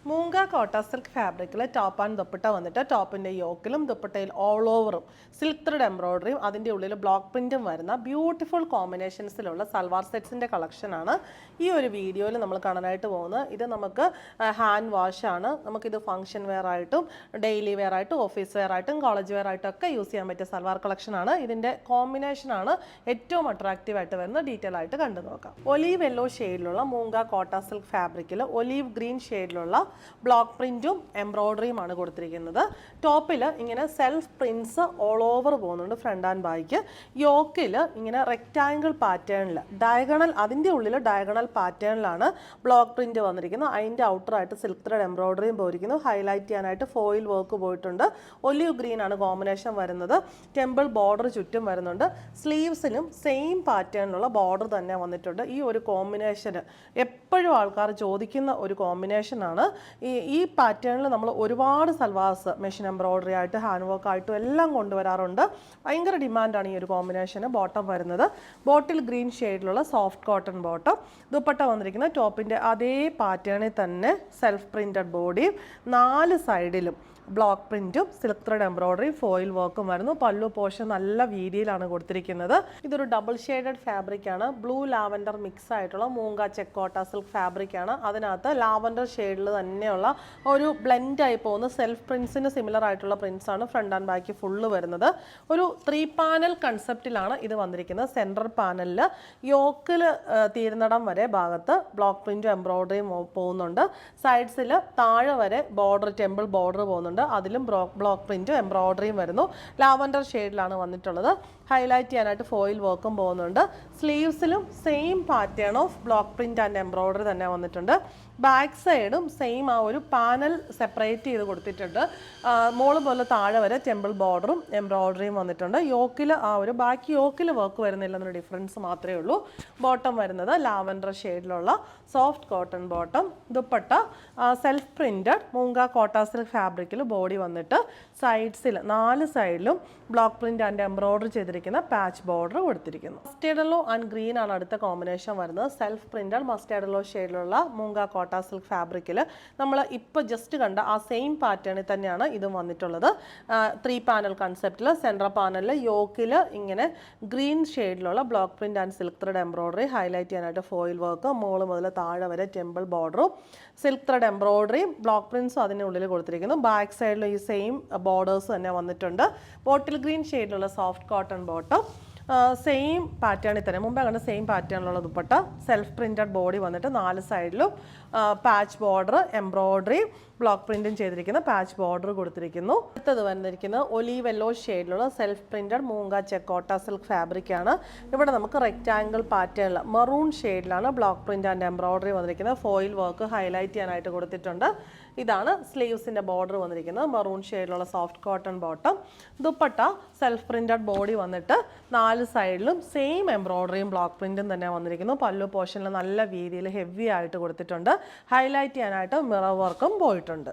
മൂങ്ക kota silk ഫാബ്രിക്കിൽ top and dupatta വന്നിട്ട് ടോപ്പിൻ്റെ യോക്കിലും ദുപ്പട്ടയിൽ ഓൾ ഓവറും സിൽക്ക് ത്രെഡ് എംബ്രോയിഡറിയും അതിൻ്റെ ഉള്ളിൽ ബ്ലോക്ക് പ്രിൻറ്റും വരുന്ന ബ്യൂട്ടിഫുൾ കോമ്പിനേഷൻസിലുള്ള സൽവാർ സെറ്റ്സിൻ്റെ കളക്ഷനാണ് ഈ ഒരു വീഡിയോയിൽ നമ്മൾ കാണാനായിട്ട് പോകുന്നത്. ഇത് നമുക്ക് ഹാൻഡ് വാഷാണ്. നമുക്കിത് ഫംഗ്ഷൻ വെയർ ആയിട്ടും ഡെയിലി വെയർ ആയിട്ടും ഓഫീസ് വെയർ ആയിട്ടും കോളേജ് വെയർ ആയിട്ടും ഒക്കെ യൂസ് ചെയ്യാൻ പറ്റിയ സൽവാർ കളക്ഷനാണ്. ഇതിൻ്റെ കോമ്പിനേഷനാണ് ഏറ്റവും അട്രാക്റ്റീവ് ആയിട്ട് വരുന്നത്. ഡീറ്റെയിൽ ആയിട്ട് കണ്ടു നോക്കാം. ഒലീവ് യെല്ലോ ഷെയ്ഡിലുള്ള മൂങ്ക കോട്ട സിൽക്ക് ഫാബ്രിക്കിൽ ഒലീവ് ഗ്രീൻ ഷെയ്ഡിലുള്ള ബ്ലോക്ക് പ്രിന്റും എംബ്രോയിഡറിയുമാണ് കൊടുത്തിരിക്കുന്നത്. ടോപ്പിൽ ഇങ്ങനെ സെൽഫ് പ്രിന്റ്സ് ഓൾ ഓവർ പോകുന്നുണ്ട് ഫ്രണ്ട് ആൻഡ് ബാക്ക്. യോക്കിൽ ഇങ്ങനെ റെക്റ്റാങ്കിൾ പാറ്റേണിൽ ഡയഗണൽ, അതിൻ്റെ ഉള്ളിൽ ഡയഗണൽ പാറ്റേണിലാണ് ബ്ലോക്ക് പ്രിന്റ് വന്നിരിക്കുന്നത്. അതിൻ്റെ ഔട്ടറായിട്ട് സിൽക്ക് ത്രെഡ് എംബ്രോയിഡറിയും പോയിരിക്കുന്നു. ഹൈലൈറ്റ് ചെയ്യാനായിട്ട് ഫോയിൽ വർക്ക് പോയിട്ടുണ്ട്. ഒലിവ് ഗ്രീൻ ആണ് കോമ്പിനേഷൻ വരുന്നത്. ടെമ്പിൾ ബോർഡർ ചുറ്റും വരുന്നുണ്ട്. സ്ലീവ്സിനും സെയിം പാറ്റേണിലുള്ള ബോർഡർ തന്നെ വന്നിട്ടുണ്ട്. ഈ ഒരു കോമ്പിനേഷന് എപ്പോഴും ആൾക്കാർ ചോദിക്കുന്ന ഒരു കോമ്പിനേഷനാണ്. ഈ പാറ്റേണിൽ നമ്മൾ ഒരുപാട് സൽവാർസ് മെഷീൻ എംബ്രോയിഡറി ആയിട്ട് ഹാൻഡ് വർക്ക് ആയിട്ടും എല്ലാം കൊണ്ടുവരാറുണ്ട്. ഭയങ്കര ഡിമാൻഡാണ് ഈ ഒരു കോമ്പിനേഷന്. ബോട്ടം വരുന്നത് ബോട്ടിൽ ഗ്രീൻ ഷെയ്ഡിലുള്ള സോഫ്റ്റ് കോട്ടൺ ബോട്ടം. ദുപ്പട്ട വന്നിരിക്കുന്ന ടോപ്പിൻ്റെ അതേ പാറ്റേണിൽ തന്നെ സെൽഫ് പ്രിൻറ്റഡ് ബോഡിയും 4 സൈഡിലും ബ്ലോക്ക് പ്രിന്റും സിൽക്ക് ത്രെഡ് എംബ്രോയിഡറി ഫോയിൽ വർക്കും വരുന്നു. പല്ലു പോർഷൻ നല്ല വീതിയിലാണ് കൊടുത്തിരിക്കുന്നത്. ഇതൊരു ഡബിൾ ഷെയ്ഡഡ് ഫാബ്രിക് ആണ്. ബ്ലൂ ലാവൻഡർ മിക്സ് ആയിട്ടുള്ള മൂങ്ക ചെക്കോട്ട സിൽക്ക് ഫാബ്രിക് ആണ്. അതിനകത്ത് ലാവൻഡർ ഷെയ്ഡിൽ തന്നെയുള്ള ഒരു ബ്ലെൻഡ് ആയി പോകുന്ന സെൽഫ് പ്രിന്റ്സിന് സിമിലർ ആയിട്ടുള്ള പ്രിന്റ്സ് ആണ് ഫ്രണ്ട് ആൻഡ് ബാക്ക് ഫുള്ള് വരുന്നത്. ഒരു 3 പാനൽ കൺസെപ്റ്റിലാണ് ഇത് വന്നിരിക്കുന്നത്. സെൻട്രൽ പാനലിൽ യോക്കിൽ തീരുന്നിടം വരെ ഭാഗത്ത് ബ്ലോക്ക് പ്രിന്റും എംബ്രോയിഡറിയും പോകുന്നുണ്ട്. സൈഡ്സിൽ താഴെ വരെ ബോർഡർ ടെമ്പിൾ ബോർഡർ പോകുന്നുണ്ട്. അതിലും ബ്ലോക്ക് പ്രിന്റും എംബ്രോയിഡറിയും വരുന്നു. ലാവൻഡർ ഷെയ്ഡിലാണ് വന്നിട്ടുള്ളത്. ഹൈലൈറ്റ് ചെയ്യാനായിട്ട് ഫോയിൽ വർക്കും പോകുന്നുണ്ട്. സ്ലീവ്സിലും same pattern of block print and embroidery തന്നെ വന്നിട്ടുണ്ട്. ബാക്ക് സൈഡും സെയിം ആ ഒരു പാനൽ സെപ്പറേറ്റ് ചെയ്ത് കൊടുത്തിട്ടുണ്ട്. മോള് പോലെ താഴെ വരെ ടെമ്പിൾ ബോർഡറും എംബ്രോയിഡറിയും വന്നിട്ടുണ്ട്. യോക്കിൽ ആ ഒരു ബാക്കി യോക്കിൽ വർക്ക് വരുന്നില്ല എന്നൊരു ഡിഫറൻസ് മാത്രമേ ഉള്ളൂ. ബോട്ടം വരുന്നത് ലാവൻഡർ ഷെയ്ഡിലുള്ള soft cotton bottom. Dupatta self printed moonga kota silk ഫാബ്രിക്കിൽ ബോഡി വന്നിട്ട് സൈഡ്സിൽ 4 സൈഡിലും ബ്ലോക്ക് പ്രിന്റ് ആൻഡ് എംബ്രോയിഡറി ചെയ്തിരിക്കുന്ന പാച്ച് ബോർഡർ കൊടുത്തിരിക്കുന്നു. മസ്റ്റേർഡ് യെല്ലോ ആൻഡ് ഗ്രീൻ ആണ് അടുത്ത കോമ്പിനേഷൻ വരുന്നത്. സെൽഫ് പ്രിന്റഡ് മസ്റ്റേർഡ് യെല്ലോ ഷെയ്ഡിലുള്ള മൂങ്ക കോട്ട സിൽക്ക് ഫാബ്രിക്കിൽ നമ്മൾ ഇപ്പോൾ ജസ്റ്റ് കണ്ട ആ സെയിം പാറ്റേണിൽ തന്നെയാണ് ഇതും വന്നിട്ടുള്ളത്. 3 പാനൽ കൺസെപ്റ്റിൽ സെൻട്രൽ പാനലിൽ യോക്കിൽ ഇങ്ങനെ ഗ്രീൻ ഷെയ്ഡിലുള്ള block print and silk thread embroidery highlight ചെയ്യാനായിട്ട് ഫോയിൽ വർക്ക്. മോള് മുതൽ താഴെ വരെ ടെമ്പിൾ ബോർഡറും സിൽക്ക് ത്രെഡ് എംബ്രോയിഡറിയും ബ്ലോക്ക് പ്രിന്റ്സും അതിനുള്ളിൽ കൊടുത്തിരിക്കുന്നു. ബാക്ക് സൈഡിൽ ഈ സെയിം ബോർഡേഴ്സ് തന്നെ വന്നിട്ടുണ്ട്. ബോട്ടിൽ ഗ്രീൻ ഷെയ്ഡിലുള്ള സോഫ്റ്റ് കോട്ടൺ ബോട്ടം. സെയിം പാറ്റേണിൽ തന്നെ മുമ്പേ കണ്ട സെയിം പാറ്റേണിലുള്ള ദുപ്പട്ട. സെൽഫ് പ്രിന്റഡ് ബോഡി വന്നിട്ട് 4 സൈഡിലും പാച്ച് ബോർഡർ എംബ്രോയിഡറി ബ്ലോക്ക് പ്രിന്റും ചെയ്തിരിക്കുന്ന പാച്ച് ബോർഡർ കൊടുത്തിരിക്കുന്നു. അടുത്തത് വന്നിരിക്കുന്നത് olive yellow ഷെയ്ഡിലുള്ള self printed moonga ചെക്കോട്ട സിൽക്ക് ഫാബ്രിക് ആണ്. ഇവിടെ നമുക്ക് റെക്റ്റാങ്കിൾ പാറ്റേണിൽ മെറൂൺ ഷെയ്ഡിലാണ് ബ്ലോക്ക് പ്രിന്റ് ആൻഡ് എംബ്രോയിഡറി വന്നിരിക്കുന്നത്. ഫോയിൽ വർക്ക് ഹൈലൈറ്റ് ചെയ്യാനായിട്ട് കൊടുത്തിട്ടുണ്ട്. ഇതാണ് സ്ലീവ്സിൻ്റെ ബോർഡർ വന്നിരിക്കുന്നത്. മെറൂൺ ഷെയ്ഡിലുള്ള soft cotton bottom. Dupatta self printed body വന്നിട്ട് 4 സൈഡിലും സെയിം എംബ്രോയിഡറിയും ബ്ലോക്ക് പ്രിന്റും തന്നെ വന്നിരിക്കുന്നു. പല്ലു പോർഷനിൽ നല്ല രീതിയിൽ ഹെവി ആയിട്ട് കൊടുത്തിട്ടുണ്ട്. ഹൈലൈറ്റ് ചെയ്യാനായിട്ട് മിറർ വർക്കും പോയിട്ടുണ്ട്.